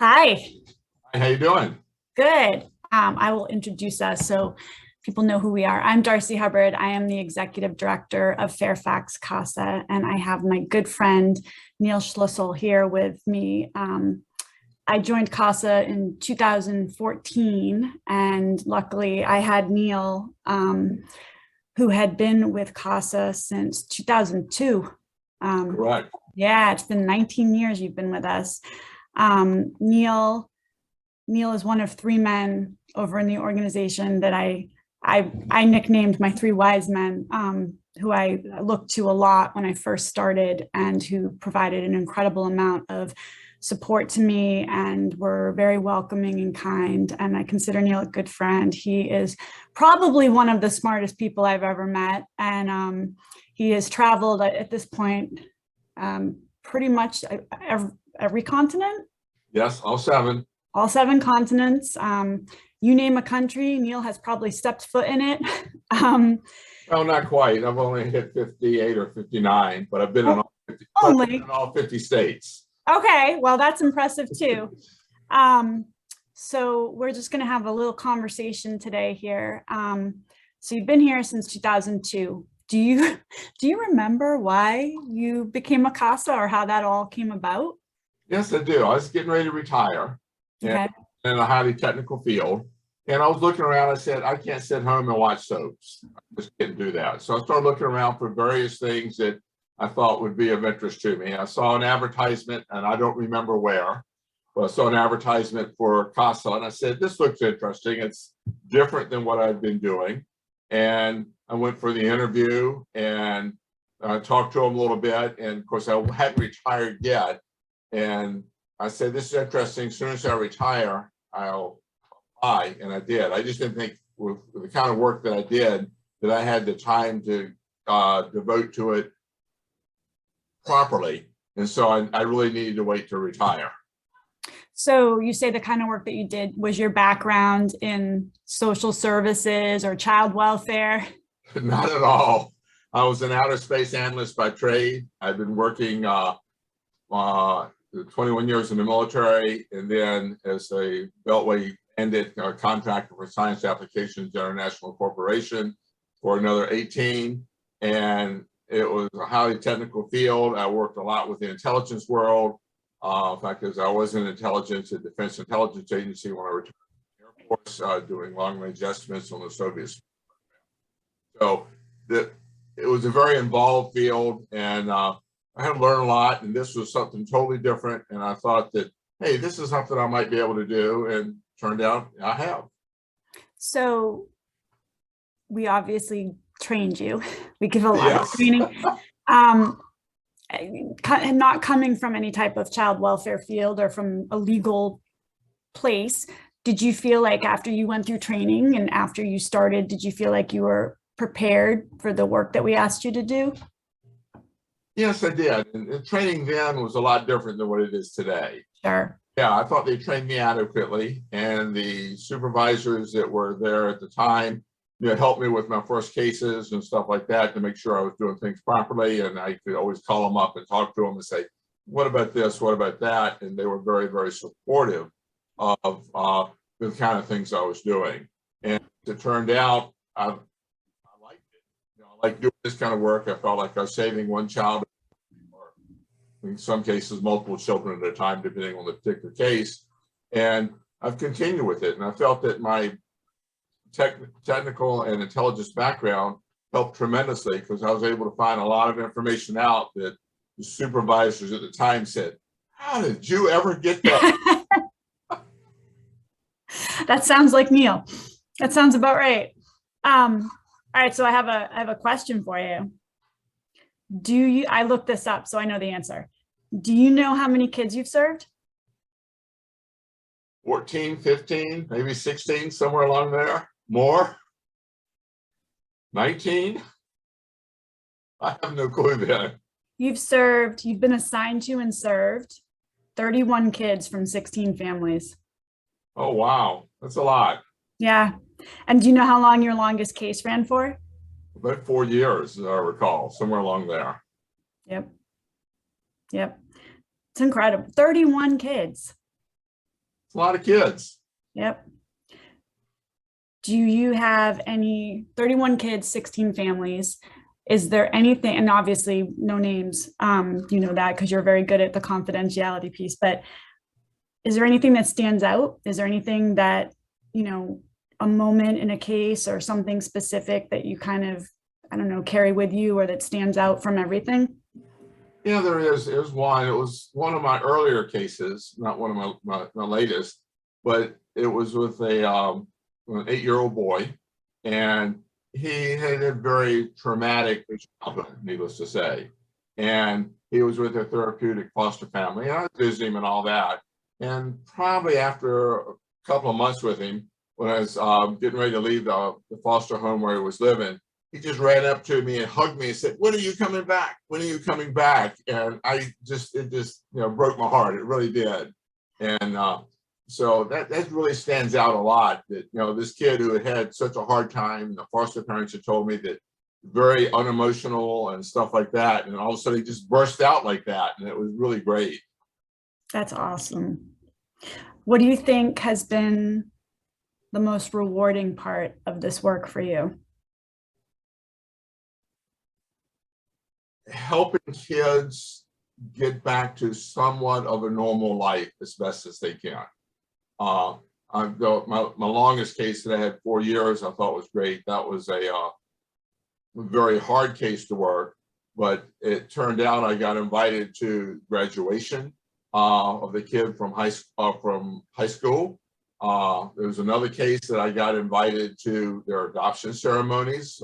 Hi, Hi, how you doing? good. I will introduce us so people know who we are. I'm Darcy Hubbard. I am the executive director of Fairfax CASA, and I have my good friend Neil Schlussel here with me. I joined CASA in 2014, and luckily I had Neil, who had been with CASA since 2002. Correct. Yeah, it's been 19 years you've been with us. Neil is one of three men over in the organization that I nicknamed my three wise men, who I looked to a lot when I first started and who provided an incredible amount of support to me and were very welcoming and kind. And I consider Neil a good friend. He is probably one of the smartest people I've ever met. And he has traveled at this point pretty much every continent. Yes, all 7. All 7 continents. You name a country, Neil has probably stepped foot in it. Well, not quite. I've only hit 58 or 59, but I've been Only in all 50 states. Okay, well, that's impressive too. So we're just going to have a little conversation today here. So you've been here since 2002. Do you remember why you became a CASA or how that all came about? Yes, I do. I was getting ready to retire Okay. in a highly technical field. And I was looking around. I said, I can't sit home and watch soaps. I just can't do that. So I started looking around for various things that I thought would be of interest to me. I saw an advertisement, and I don't remember where, but I saw an advertisement for CASA, and I said, this looks interesting. It's different than what I've been doing. And I went for the interview and talked to him a little bit. And of course, I hadn't retired yet. And I said, this is interesting. As soon as I retire, I'll apply. And I did. I just didn't think with the kind of work that I did that I had the time to devote to it properly. And so I really needed to wait to retire. So you say the kind of work that you did was your background in social services or child welfare? Not at all. I was an outer space analyst by trade. I've been working 21 years in the military, and then as a Beltway ended contractor for Science Applications International Corporation for another 18. And it was a highly technical field. I worked a lot with the intelligence world. In fact, as I was in intelligence at Defense Intelligence Agency when I returned to the Air Force, doing long-range estimates on the Soviets. So it was a very involved field, and I had to learn a lot, and this was something totally different. And I thought that, hey, this is something I might be able to do, and turned out I have. So we obviously trained you. We give a lot of training. Not coming from any type of child welfare field or from a legal place, did you feel like after you went through training and after you started, did you feel like you were prepared for the work that we asked you to do? Yes, I did. And training then was a lot different than what it is today. Sure. Yeah, I thought they trained me adequately, and the supervisors that were there at the time, helped me with my first cases and stuff like that to make sure I was doing things properly. And I could always call them up and talk to them and say, what about this? What about that? And they were very, very supportive of the kind of things I was doing. And it turned out I liked it. I like doing this kind of work. I felt like I was saving one child, or in some cases, multiple children at a time, depending on the particular case. And I've continued with it. And I felt that my technical and intelligence background helped tremendously, because I was able to find a lot of information out that the supervisors at the time said, how did you ever get that? That sounds like Neil. That sounds about right. All right, so I have a question for you. I looked this up, so I know the answer. Do you know how many kids you've served? 14, 15, maybe 16, somewhere along there. More? 19? I have no clue then. You've been assigned to and served 31 kids from 16 families. Oh, wow. That's a lot. Yeah. And do you know how long your longest case ran for? About 4 years, as I recall, somewhere along there. Yep. It's incredible. 31 kids. It's a lot of kids. Yep. Do you have any 31 kids, 16 families? Is there anything, and obviously no names, you know that because you're very good at the confidentiality piece, but is there anything that stands out? Is there anything that, you know, a moment in a case or something specific that you kind of, I don't know, carry with you or that stands out from everything? Yeah, there is. There's one. It was one of my earlier cases, not one of my latest, but it was with an 8-year-old boy, and he had a very traumatic childhood, needless to say. And he was with a therapeutic foster family, and I visited him and all that. And probably after a couple of months with him, when I was getting ready to leave the foster home where he was living, he just ran up to me and hugged me and said, "When are you coming back? When are you coming back?" And it just broke my heart. It really did. And so that really stands out a lot, that, this kid who had had such a hard time, the foster parents had told me that very unemotional and stuff like that. And all of a sudden he just burst out like that. And it was really great. That's awesome. What do you think has been the most rewarding part of this work for you? Helping kids get back to somewhat of a normal life as best as they can. My longest case that I had 4 years, I thought was great. That was a very hard case to work, but it turned out I got invited to graduation of the kid from high school. There was another case that I got invited to their adoption ceremonies.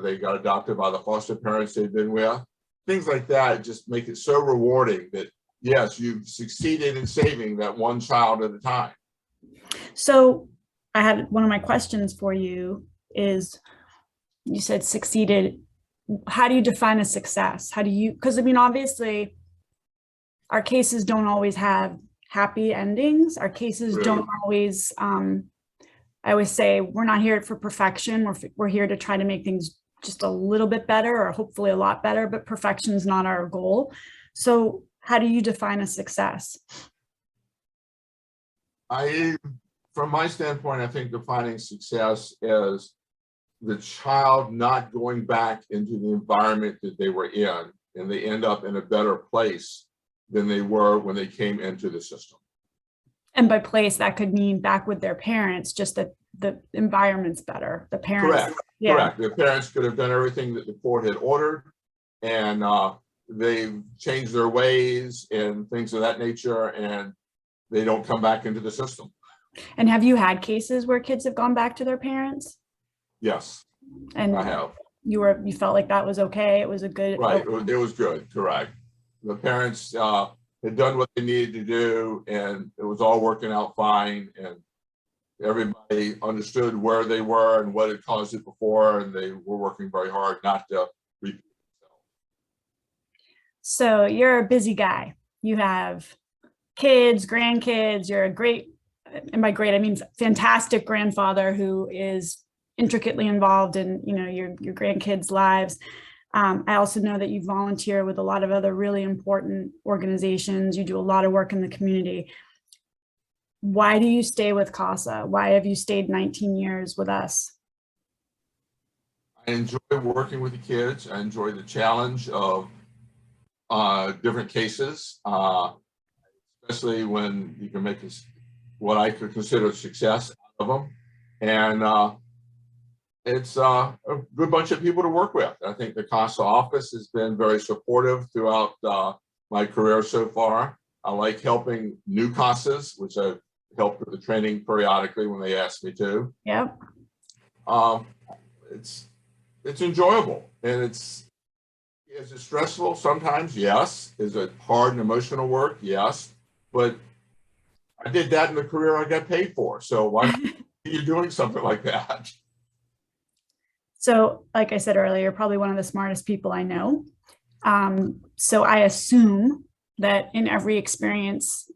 They got adopted by the foster parents they've been with. Things like that just make it so rewarding that, yes, you've succeeded in saving that one child at a time. So I had one of my questions for you is, you said succeeded. How do you define a success? How do you, because I mean, obviously our cases don't always have happy endings. Our cases don't always, I always say we're not here for perfection. We're here to try to make things just a little bit better or hopefully a lot better, but perfection is not our goal. So how do you define a success? From my standpoint, I think defining success is the child not going back into the environment that they were in, and they end up in a better place than they were when they came into the system. And by place, that could mean back with their parents, just that the environment's better. The parents. Correct. Yeah. Correct. The parents could have done everything that the court had ordered, and they've changed their ways and things of that nature, and they don't come back into the system. And have you had cases where kids have gone back to their parents? Yes, and I have. You felt like that was okay? It was a good. Right. It was good. Correct. The parents had done what they needed to do, and it was all working out fine, and everybody understood where they were and what had caused it before, and they were working very hard not to repeat themselves. So you're a busy guy. You have kids, grandkids. You're a great, and by great I mean fantastic grandfather who is intricately involved in your grandkids' lives. I also know that you volunteer with a lot of other really important organizations. You do a lot of work in the community. Why do you stay with CASA? Why have you stayed 19 years with us? I enjoy working with the kids. I enjoy the challenge of different cases, especially when you can make what I could consider success out of them. And it's a good bunch of people to work with. I think the CASA office has been very supportive throughout my career so far. I like helping new CASAs, which I've helped with the training periodically when they ask me to. Yep. It's enjoyable, and is it stressful sometimes? Yes. Is it hard and emotional work? Yes. But I did that in the career I got paid for. So why are you doing something like that? So, like I said earlier, you're probably one of the smartest people I know. So I assume that in every experience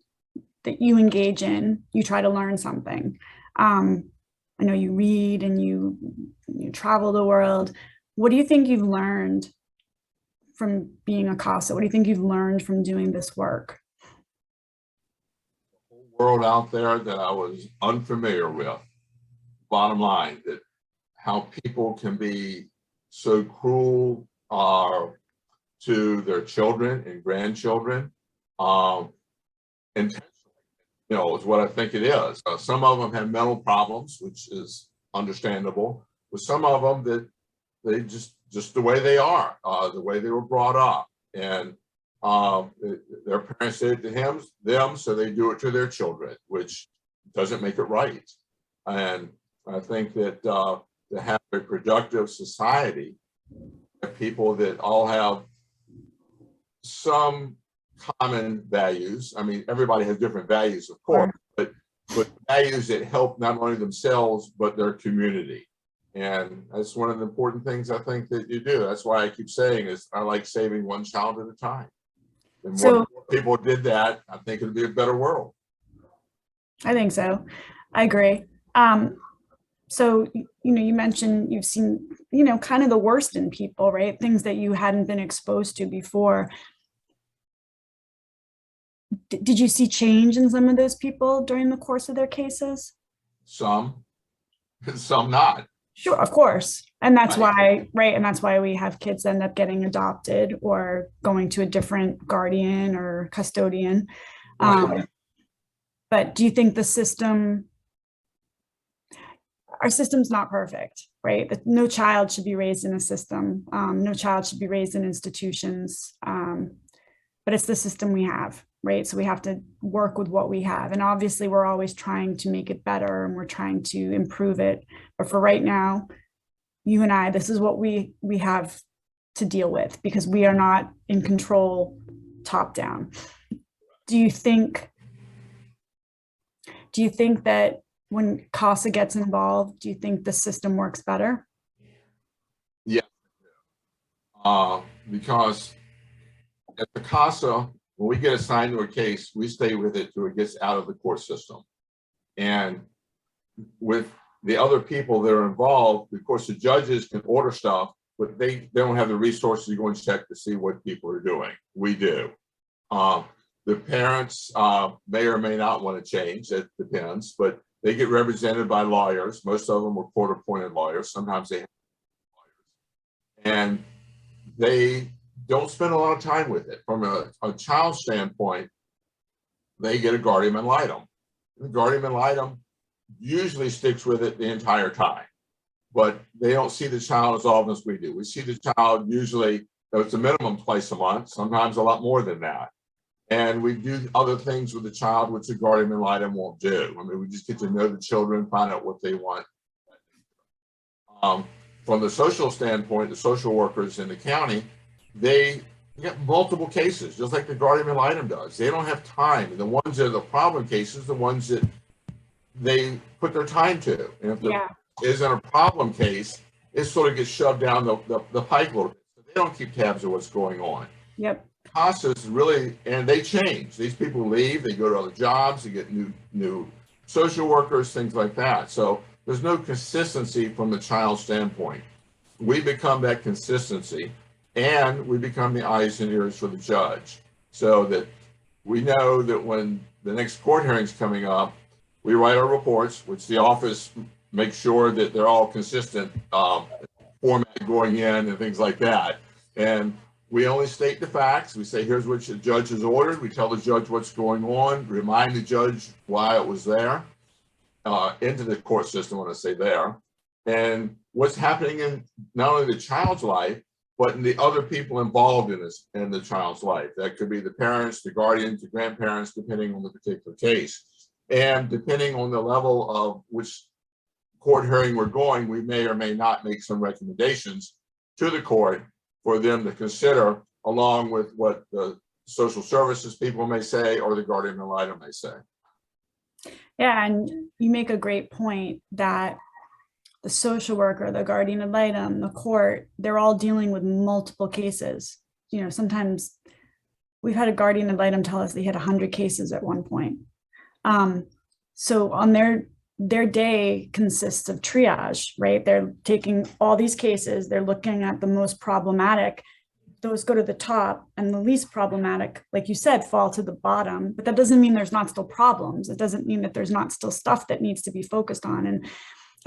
that you engage in, you try to learn something. I know you read and you travel the world. What do you think you've learned from being a CASA? What do you think you've learned from doing this work? whole world out there that I was unfamiliar with. Bottom line, that how people can be so cruel to their children and grandchildren, intentionally, is what I think it is. Some of them have mental problems, which is understandable, but some of them that they just the way they are, the way they were brought up, and their parents did it to them, so they do it to their children, which doesn't make it right. And I think that to have a productive society, people that all have some common values. I mean, everybody has different values, of course, but values that help not only themselves, but their community. And that's one of the important things I think that you do. That's why I keep saying is I like saving one child at a time. And more people did that, I think it'd be a better world. I think so. I agree. So, you mentioned you've seen, kind of the worst in people, right? Things that you hadn't been exposed to before. Did you see change in some of those people during the course of their cases? Some not. Sure, of course. And that's why, right? And that's why we have kids end up getting adopted or going to a different guardian or custodian. Right. But do you think our system's not perfect, right? That no child should be raised in a system. No child should be raised in institutions. But it's the system we have, right? So we have to work with what we have. And obviously we're always trying to make it better and we're trying to improve it. But for right now, you and I, this is what we have to deal with because we are not in control top down. Do you think that when CASA gets involved, do you think the system works better? Yeah, because at the CASA, when we get assigned to a case, we stay with it till it gets out of the court system. And with the other people that are involved, of course, the judges can order stuff, but they don't have the resources to go and check to see what people are doing. We do. The parents may or may not want to change. It depends, but they get represented by lawyers. Most of them are court-appointed lawyers. Sometimes they have lawyers. And they don't spend a lot of time with it. From a child standpoint, they get a guardian ad litem. The guardian ad litem usually sticks with it the entire time, but they don't see the child as often as we do. We see the child usually, it's a minimum twice a month, sometimes a lot more than that. And we do other things with the child, which the guardian ad litem won't do. I mean, we just get to know the children, find out what they want. From the social standpoint, the social workers in the county, they get multiple cases, just like the guardian ad litem does. They don't have time. The ones that are the problem cases, the ones that they put their time to. And if there isn't a problem case, it sort of gets shoved down the pipe a little bit. So they don't keep tabs of what's going on. Yep. CASA is really, and they change. These people leave, they go to other jobs, they get new social workers, things like that. So there's no consistency from the child standpoint. We become that consistency, and we become the eyes and ears for the judge, so that we know that when the next court hearing's coming up, we write our reports, which the office makes sure that they're all consistent, format going in and things like that. And we only state the facts. We say, here's what the judge has ordered. We tell the judge what's going on, remind the judge why it was there, into the court system when I say there, and what's happening in not only the child's life, but in the other people involved in the child's life. That could be the parents, the guardians, the grandparents, depending on the particular case. And depending on the level of which court hearing we're going, we may or may not make some recommendations to the court for them to consider, along with what the social services people may say or the guardian ad litem may say. Yeah, and you make a great point that the social worker, the guardian ad litem, the court, they're all dealing with multiple cases. Sometimes we've had a guardian ad litem tell us they had 100 cases at one point. So on their day consists of triage, right? They're taking all these cases, they're looking at the most problematic, those go to the top, and the least problematic, like you said, fall to the bottom. But that doesn't mean there's not still problems. It doesn't mean that there's not still stuff that needs to be focused on. And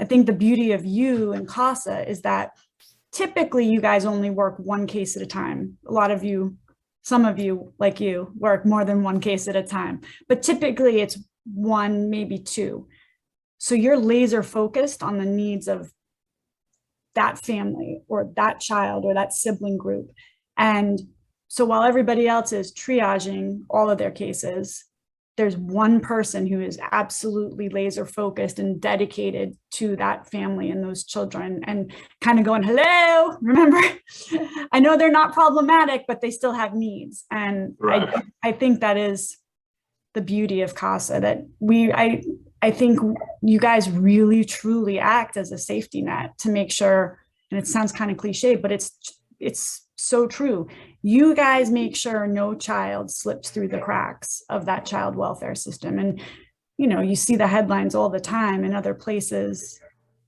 I think the beauty of you and CASA is that typically you guys only work one case at a time. A lot of you, some of you, like you, work more than one case at a time, but typically it's one, maybe two. So you're laser focused on the needs of that family or that child or that sibling group. And so while everybody else is triaging all of their cases, there's one person who is absolutely laser focused and dedicated to that family and those children, and kind of going, hello, remember, I know they're not problematic, but they still have needs. And Right. I think that is the beauty of CASA, that I think you guys really truly act as a safety net to make sure, and it sounds kind of cliche, but it's so true. You guys make sure no child slips through the cracks of that child welfare system. And, you know, you see the headlines all the time in other places.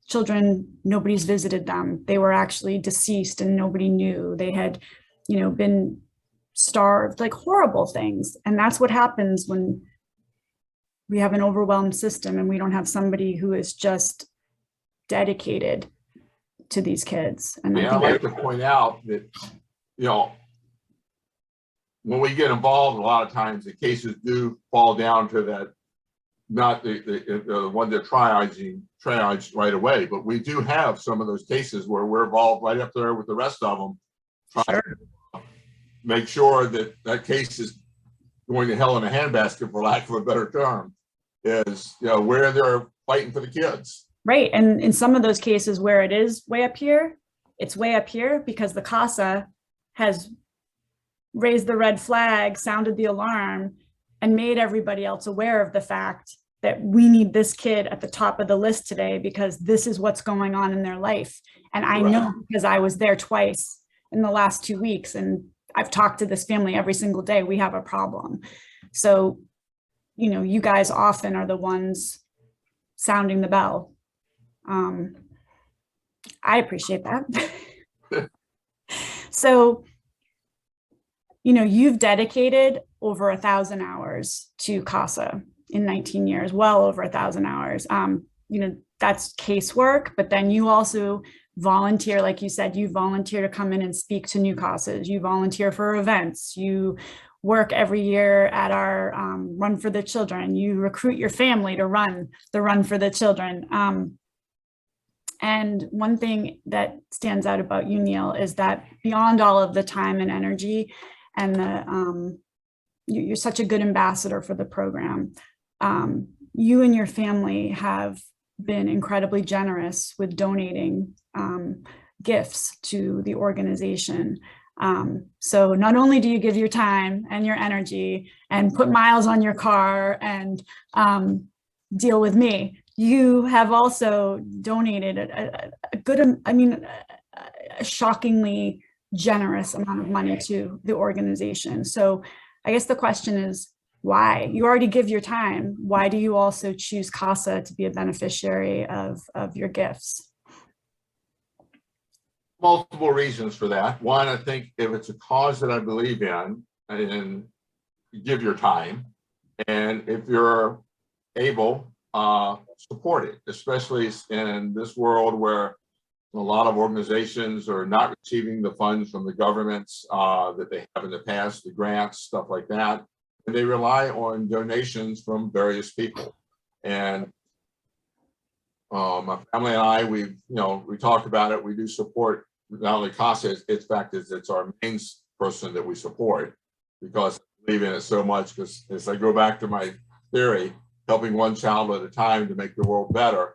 Children, nobody's visited them. They were actually deceased and nobody knew. They had, you know, been starved, like horrible things. And that's what happens when we have an overwhelmed system and we don't have somebody who is just dedicated to these kids. And Yeah, I'd like to point out that, you know, when we get involved, a lot of times the cases do fall down to that, not the one they're triaged right away, but we do have some of those cases where we're involved right up there with the rest of them, trying to make sure that that case is going to hell in a handbasket, for lack of a better term, is, you know, where they're fighting for the kids. Right. And in some of those cases where it is way up here, it's way up here because the CASA has raised the red flag, sounded the alarm, and made everybody else aware of the fact that we need this kid at the top of the list today because this is what's going on in their life. And I know because I was there twice in the last 2 weeks and I've talked to this family every single day, we have a problem. So, you know, you guys often are the ones sounding the bell. I appreciate that. So, you know, you've dedicated over 1,000 hours to CASA in 19 years, well over 1,000 hours. You know, that's casework, but then you also volunteer, like you said, you volunteer to come in and speak to new CASAs. You volunteer for events. You work every year at our Run for the Children. You recruit your family to run the Run for the Children. And one thing that stands out about you, Neil, is that beyond all of the time and energy and the, you're such a good ambassador for the program. You and your family have been incredibly generous with donating gifts to the organization. So not only do you give your time and your energy and put miles on your car and deal with me, you have also donated a good, I mean, a shockingly generous amount of money to the organization. So I guess the question is, why? You already give your time. Why do you also choose CASA to be a beneficiary of your gifts? Multiple reasons for that. One, I think if it's a cause that I believe in, and you give your time, and if you're able, support it, especially in this world where a lot of organizations are not receiving the funds from the governments that they have in the past, the grants, stuff like that. And they rely on donations from various people. And my family and I, we talked about it. We do support not only CASA, it's our main person that we support because I believe in it so much. Because as I go back to my theory, helping one child at a time to make the world better,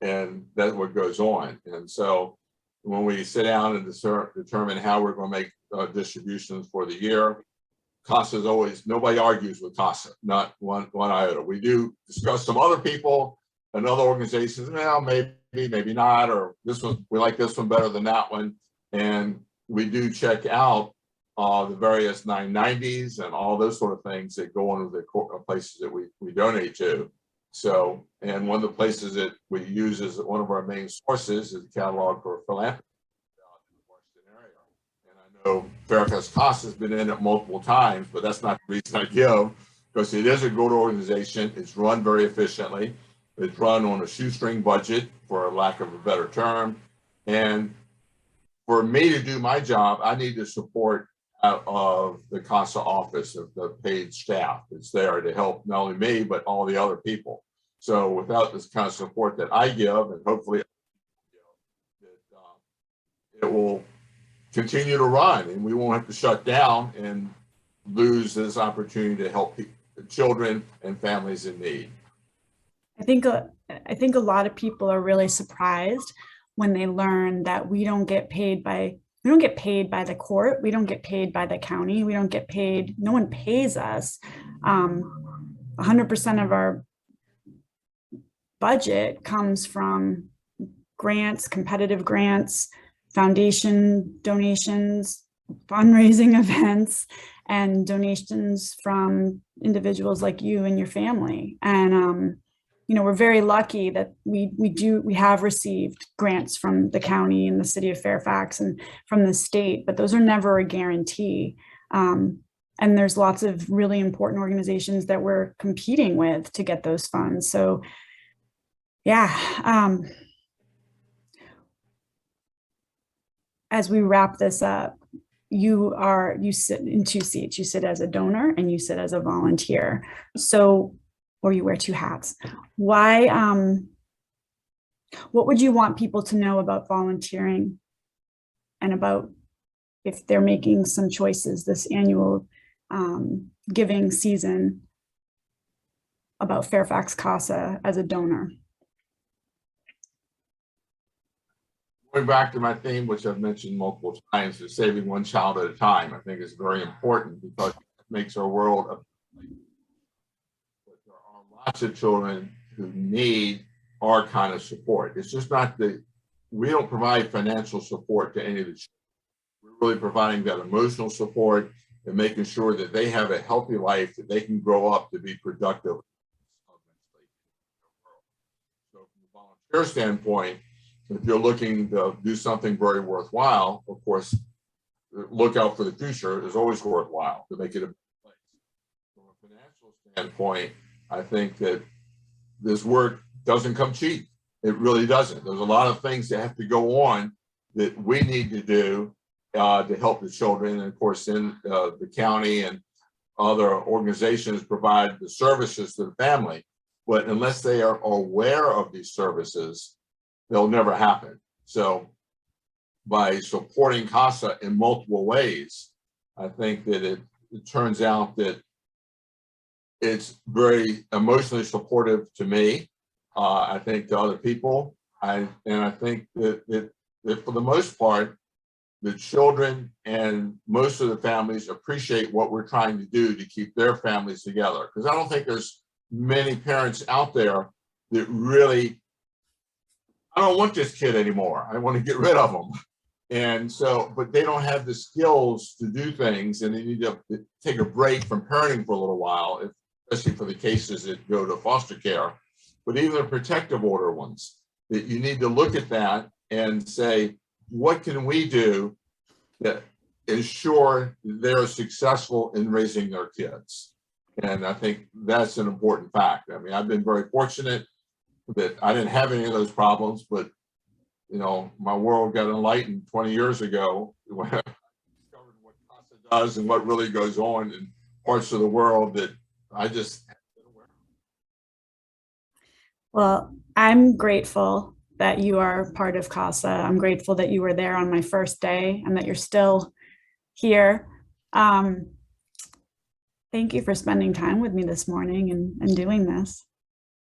and that's what goes on. And so when we sit down and determine how we're going to make distributions for the year, CASA is always, nobody argues with CASA, not one iota. We do discuss some other people and other organizations, well, maybe not, or this one, we like this one better than that one. And we do check out the various 990s and all those sort of things that go on with the places that we donate to. So, and one of the places that we use as one of our main sources is the catalog for philanthropy in the Washington area. And I So Fairfax CASA has been in it multiple times, but that's not the reason I give, because it is a good organization. It's run very efficiently. It's run on a shoestring budget, for lack of a better term. And for me to do my job, I need the support out of the CASA office, of the paid staff. It's there to help not only me, but all the other people. So without this kind of support that I give, and hopefully it will continue to run, and we won't have to shut down and lose this opportunity to help children and families in need. I think a lot of people are really surprised when they learn that we don't get paid by the court, we don't get paid by the county, we don't get paid, no one pays us. 100% of our budget comes from grants, competitive grants, foundation donations, fundraising events, and donations from individuals like you and your family. And you know, we're very lucky that we have received grants from the county and the city of Fairfax and from the state, but those are never a guarantee. And there's lots of really important organizations that we're competing with to get those funds. So yeah, as we wrap this up, you sit in two seats. You sit as a donor and you sit as a volunteer. So, or you wear two hats. Why, what would you want people to know about volunteering and about if they're making some choices this annual giving season about Fairfax CASA as a donor? Going back to my theme, which I've mentioned multiple times, is saving one child at a time. I think is very important because it makes our world a place. But there are lots of children who need our kind of support. It's just not we don't provide financial support to any of the children. We're really providing that emotional support and making sure that they have a healthy life, that they can grow up to be productive. So from a volunteer standpoint, if you're looking to do something very worthwhile, of course, look out for the future is always worthwhile to make it a better place. From a financial standpoint, I think that this work doesn't come cheap. It really doesn't. There's a lot of things that have to go on that we need to do to help the children. And of course, in the county and other organizations provide the services to the family. But unless they are aware of these services, they'll never happen. So by supporting CASA in multiple ways, I think that it turns out that it's very emotionally supportive to me. I think to other people, and I think that for the most part, the children and most of the families appreciate what we're trying to do to keep their families together. Because I don't think there's many parents out there that really, I don't want this kid anymore. I want to get rid of them. And so, but they don't have the skills to do things, and they need to take a break from parenting for a little while, especially for the cases that go to foster care. But even the protective order ones, that you need to look at that and say, what can we do that ensure they're successful in raising their kids? And I think that's an important fact. I mean, I've been very fortunate that I didn't have any of those problems, but you know, my world got enlightened 20 years ago when I discovered what CASA does and what really goes on in parts of the world that I just hadn't been aware of. Well, I'm grateful that you are part of CASA. I'm grateful that you were there on my first day and that you're still here. Thank you for spending time with me this morning and doing this.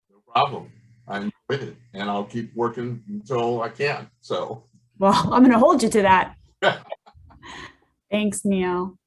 No problem. I enjoyed it, and I'll keep working until I can. So, well, I'm going to hold you to that. Thanks, Neil.